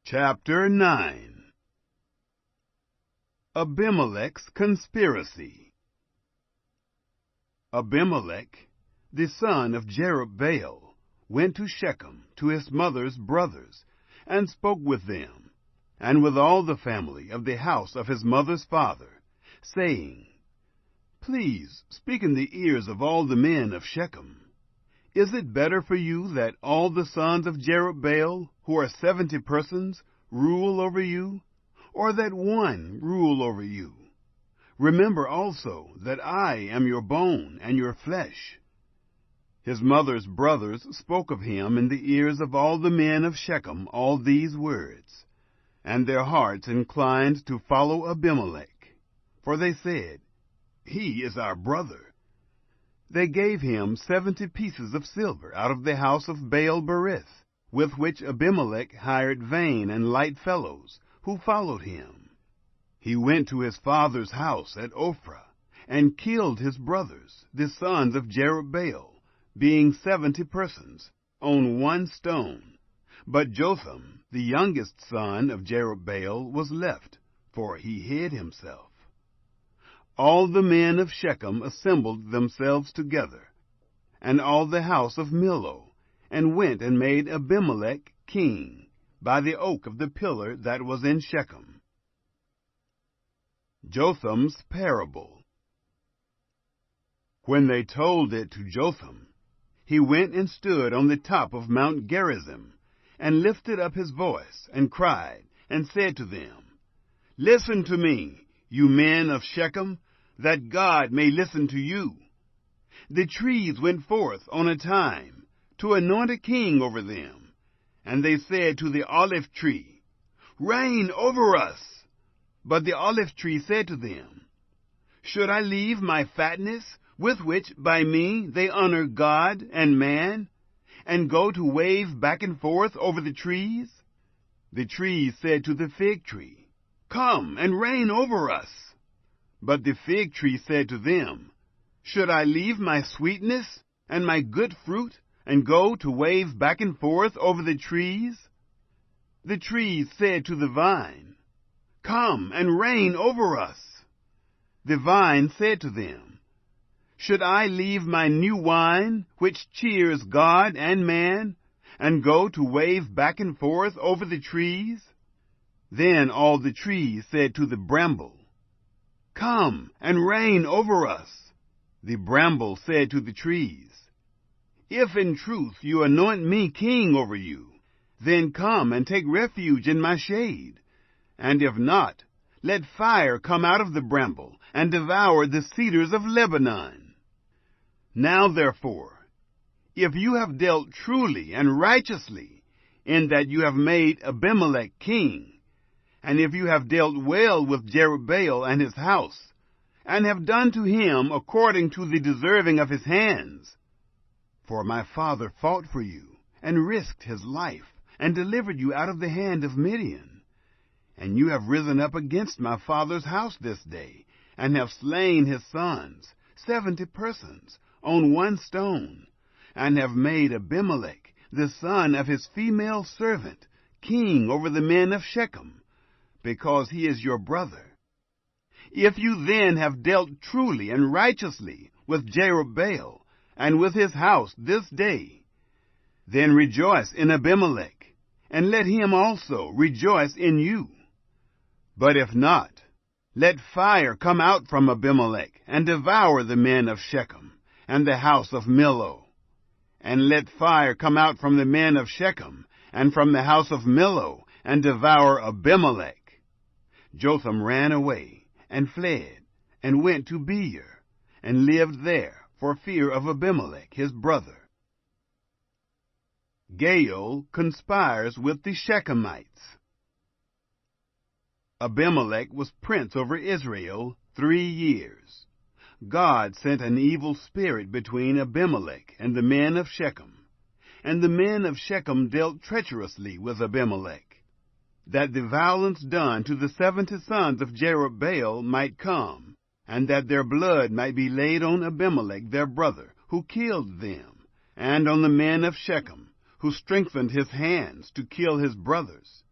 Chapter 9. Abimelech's Conspiracy. Abimelech, the son of Jerubbaal, went to Shechem to his mother's brothers, and spoke with them, and with all the family of the house of his mother's father, saying, Please speak in the ears of all the men of Shechem. Is it better for you that all the sons of Jerubbaal, who are 70 persons, rule over you, or that one rule over you? Remember also that I am your bone and your flesh. His mother's brothers spoke of him in the ears of all the men of Shechem all these words, and their hearts inclined to follow Abimelech, for they said, He is our brother. They gave him 70 pieces of silver out of the house of Baal-berith, with which Abimelech hired vain and light fellows, who followed him. He went to his father's house at Ophrah, and killed his brothers, the sons of Jerubbaal, being 70 persons, on one stone. But Jotham, the youngest son of Jerubbaal, was left, for he hid himself. All the men of Shechem assembled themselves together, and all the house of Millo, and went and made Abimelech king, by the oak of the pillar that was in Shechem. Jotham's Parable. When they told it to Jotham, he went and stood on the top of Mount Gerizim, and lifted up his voice, and cried, and said to them, Listen to me, you men of Shechem, that God may listen to you. The trees went forth on a time to anoint a king over them, and they said to the olive tree, Reign over us. But the olive tree said to them, Should I leave my fatness, with which by me they honor God and man, and go to wave back and forth over the trees? The trees said to the fig tree, Come and reign over us. But the fig tree said to them, Should I leave my sweetness and my good fruit, and go to wave back and forth over the trees? The trees said to the vine, Come and reign over us. The vine said to them, Should I leave my new wine, which cheers God and man, and go to wave back and forth over the trees? Then all the trees said to the bramble, Come and reign over us. The bramble said to the trees, If in truth you anoint me king over you, then come and take refuge in my shade. And if not, let fire come out of the bramble, and devour the cedars of Lebanon. Now therefore, if you have dealt truly and righteously, in that you have made Abimelech king, and if you have dealt well with Jerubbaal and his house, and have done to him according to the deserving of his hands, for my father fought for you, and risked his life, and delivered you out of the hand of Midian, and you have risen up against my father's house this day, and have slain his sons, 70 persons, on one stone, and have made Abimelech, the son of his female servant, king over the men of Shechem, because he is your brother. If you then have dealt truly and righteously with Jerubbaal and with his house this day, then rejoice in Abimelech, and let him also rejoice in you. But if not, let fire come out from Abimelech, and devour the men of Shechem, and the house of Millo. And let fire come out from the men of Shechem, and from the house of Millo, and devour Abimelech. Jotham ran away, and fled, and went to Beer, and lived there for fear of Abimelech his brother. Gaal conspires with the Shechemites. Abimelech was prince over Israel 3 years. God sent an evil spirit between Abimelech and the men of Shechem, and the men of Shechem dealt treacherously with Abimelech, that the violence done to the 70 sons of Jerubbaal might come, and that their blood might be laid on Abimelech their brother, who killed them, and on the men of Shechem, who strengthened his hands to kill his brothers.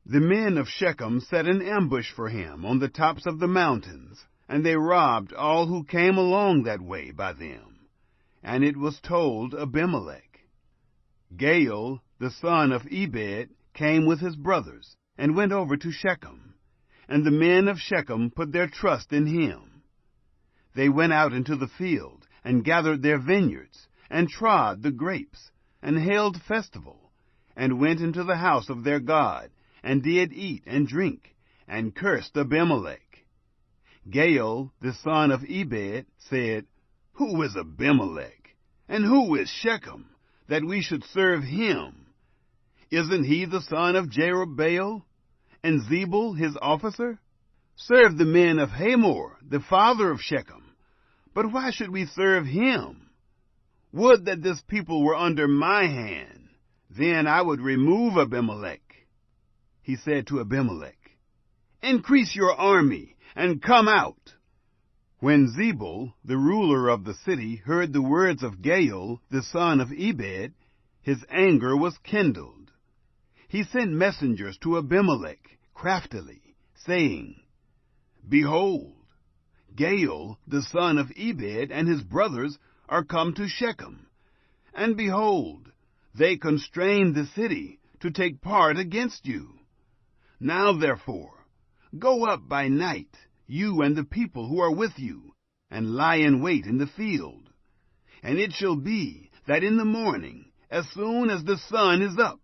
The men of Shechem set an ambush for him on the tops of the mountains, and they robbed all who came along that way by them. And it was told Abimelech. Gaal, the son of Ebed, came with his brothers, and went over to Shechem, and the men of Shechem put their trust in him. They went out into the field, and gathered their vineyards, and trod the grapes, and held festival, and went into the house of their God, and did eat and drink, and cursed Abimelech. Gaal, the son of Ebed, said, Who is Abimelech, and who is Shechem, that we should serve him? Isn't he the son of Jerubbaal, and Zebul his officer? Serve the men of Hamor, the father of Shechem. But why should we serve him? Would that this people were under my hand, then I would remove Abimelech. He said to Abimelech, Increase your army, and come out. When Zebul, the ruler of the city, heard the words of Gaal, the son of Ebed, his anger was kindled. He sent messengers to Abimelech craftily, saying, Behold, Gaal, the son of Ebed, and his brothers are come to Shechem, and behold, they constrain the city to take part against you. Now therefore, go up by night, you and the people who are with you, and lie in wait in the field. And it shall be that in the morning, as soon as the sun is up,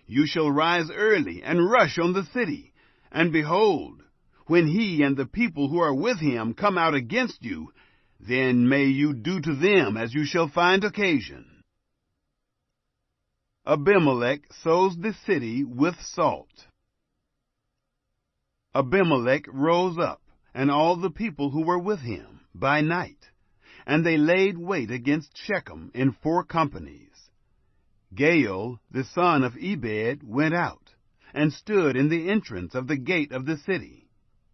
you shall rise early and rush on the city, and behold, when he and the people who are with him come out against you, then may you do to them as you shall find occasion. Abimelech sows the city with salt. Abimelech rose up, and all the people who were with him, by night, and they laid wait against Shechem in 4 companies. Gaal, the son of Ebed, went out, and stood in the entrance of the gate of the city.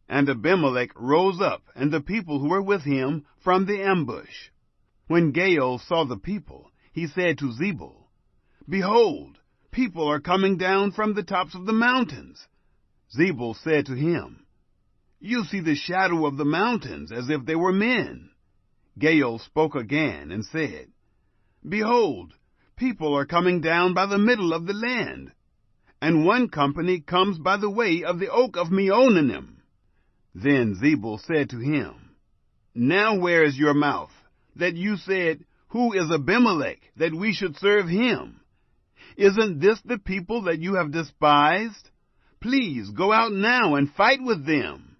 And Abimelech rose up, and the people who were with him, from the ambush. When Gaal saw the people, he said to Zebul, Behold, people are coming down from the tops of the mountains. Zebul said to him, You see the shadow of the mountains as if they were men. Gaal spoke again and said, Behold, people are coming down by the middle of the land, and one company comes by the way of the oak of Meonanim. Then Zebul said to him, Now where is your mouth, that you said, Who is Abimelech, that we should serve him? Isn't this the people that you have despised? Please go out now and fight with them.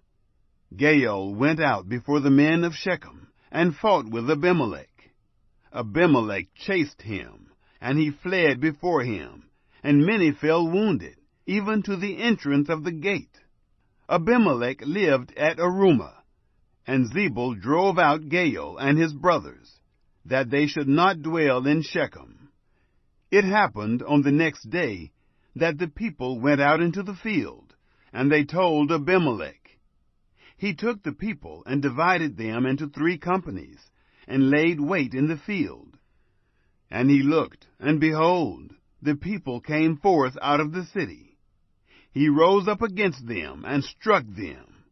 Gaal went out before the men of Shechem, and fought with Abimelech. Abimelech chased him, and he fled before him, and many fell wounded, even to the entrance of the gate. Abimelech lived at Arumah, and Zebul drove out Gaal and his brothers, that they should not dwell in Shechem. It happened on the next day that the people went out into the field, and they told Abimelech. He took the people and divided them into 3 companies, and laid wait in the field. And he looked, and behold, the people came forth out of the city. He rose up against them and struck them.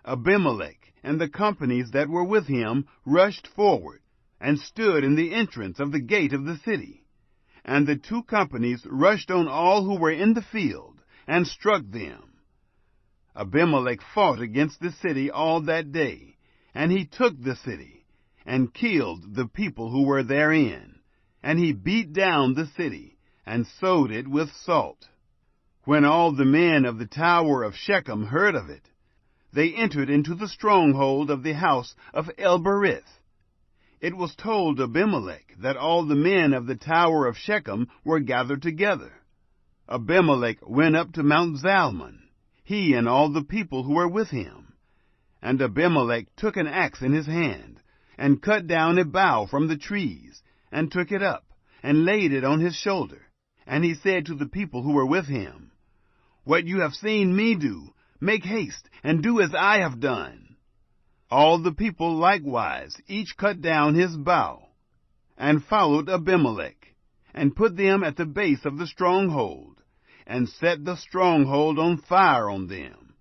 Abimelech and the companies that were with him rushed forward, and stood in the entrance of the gate of the city. And the 2 companies rushed on all who were in the field, and struck them. Abimelech fought against the city all that day, and he took the city, and killed the people who were therein, and he beat down the city, and sowed it with salt. When all the men of the tower of Shechem heard of it, they entered into the stronghold of the house of Elberith. It was told Abimelech that all the men of the tower of Shechem were gathered together. Abimelech went up to Mount Zalmon, he and all the people who were with him. And Abimelech took an axe in his hand, and cut down a bough from the trees, and took it up, and laid it on his shoulder. And he said to the people who were with him, What you have seen me do, make haste, and do as I have done. All the people likewise each cut down his bough, and followed Abimelech, and put them at the base of the stronghold, and set the stronghold on fire on them,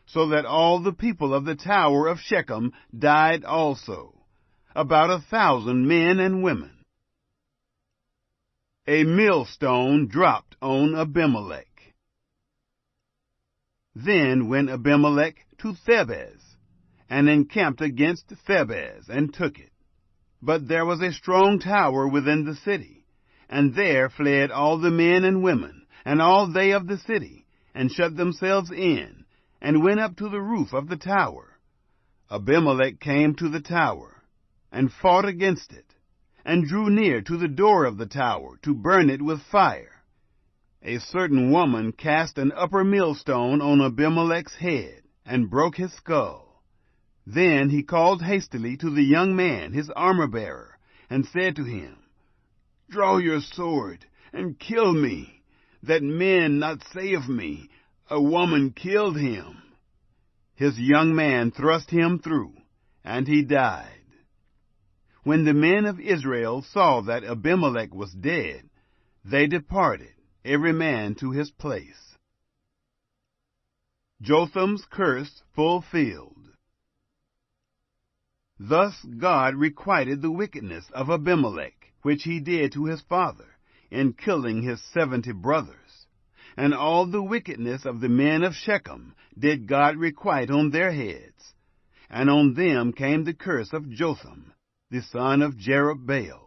so that all the people of the tower of Shechem died also, about 1,000 men and women. A millstone dropped on Abimelech. Then went Abimelech to Thebez, and encamped against Thebez, and took it. But there was a strong tower within the city, and there fled all the men and women, and all they of the city, and shut themselves in, and went up to the roof of the tower. Abimelech came to the tower, and fought against it, and drew near to the door of the tower to burn it with fire. A certain woman cast an upper millstone on Abimelech's head, and broke his skull. Then he called hastily to the young man, his armor-bearer, and said to him, "Draw your sword, and kill me, that men not say of me, 'A woman killed him.'" His young man thrust him through, and he died. When the men of Israel saw that Abimelech was dead, they departed, every man to his place. Jotham's curse fulfilled. Thus God requited the wickedness of Abimelech, which he did to his father, in killing his 70 brothers. And all the wickedness of the men of Shechem did God requite on their heads. And on them came the curse of Jotham, the son of Jerubbaal.